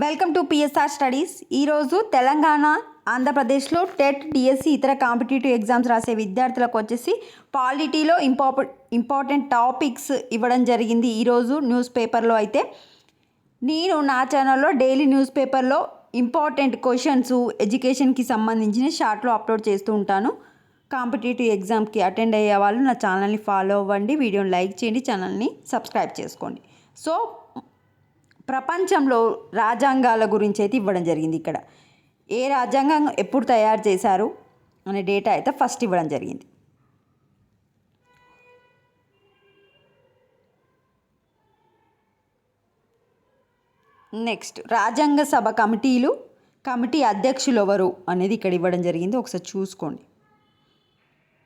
Welcome to PSR studies. ఈరోజు తెలంగాణ ఆంధ్రప్రదేశ్లో TET DSC ఇతర కాంపిటేటివ్ ఎగ్జామ్స్ రాసే విద్యార్థులకు వచ్చేసి పాలిటీలో ఇంపార్టెంట్ టాపిక్స్ ఇవ్వడం జరిగింది. ఈరోజు న్యూస్ పేపర్లో అయితే నేను నా ఛానల్లో డైలీ న్యూస్ పేపర్లో ఇంపార్టెంట్ క్వశ్చన్స్ ఎడ్యుకేషన్కి సంబంధించిన షార్ట్లో అప్లోడ్ చేస్తూ ఉంటాను. కాంపిటేటివ్ ఎగ్జామ్కి అటెండ్ అయ్యే వాళ్ళు నా ఛానల్ని ఫాలో అవ్వండి, వీడియోని లైక్ చేయండి, ఛానల్ని సబ్స్క్రైబ్ చేసుకోండి. సో ప్రపంచంలో రాజ్యాంగాల గురించి అయితే ఇవ్వడం జరిగింది. ఇక్కడ ఏ రాజ్యాంగం ఎప్పుడు తయారు చేశారు అనే డేటా అయితే ఫస్ట్ ఇవ్వడం జరిగింది. నెక్స్ట్ రాజ్యాంగ సభ కమిటీ అధ్యక్షులు ఎవరు అనేది ఇక్కడ ఇవ్వడం జరిగింది. ఒకసారి చూసుకోండి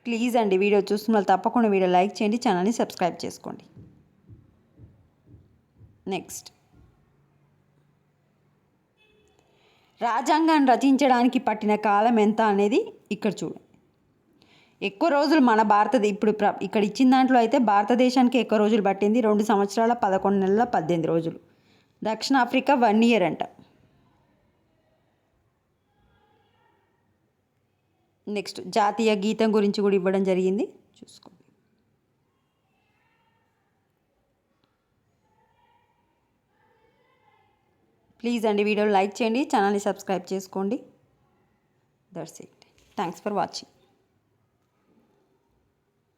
ప్లీజ్ అండి. వీడియో చూస్తున్న వాళ్ళు తప్పకుండా వీడియో లైక్ చేయండి, ఛానల్ని సబ్స్క్రైబ్ చేసుకోండి. నెక్స్ట్ రాజ్యాంగాన్ని రచించడానికి పట్టిన కాలం ఎంత అనేది ఇక్కడ చూడండి. ఎక్కువ రోజులు మన ఇక్కడ ఇచ్చిన దాంట్లో అయితే భారతదేశానికి ఎక్కువ రోజులు పట్టింది. 2 సంవత్సరాల 11 నెలల 18 రోజులు. దక్షిణాఫ్రికా 1 year అంట. నెక్స్ట్ జాతీయ గీతం గురించి కూడా ఇవ్వడం జరిగింది, చూసుకోండి. ప్లీజ్ అండి వీడియోని లైక్ చేయండి, ఛానల్ని సబ్స్క్రైబ్ చేసుకోండి. That's it. Thanks for watching.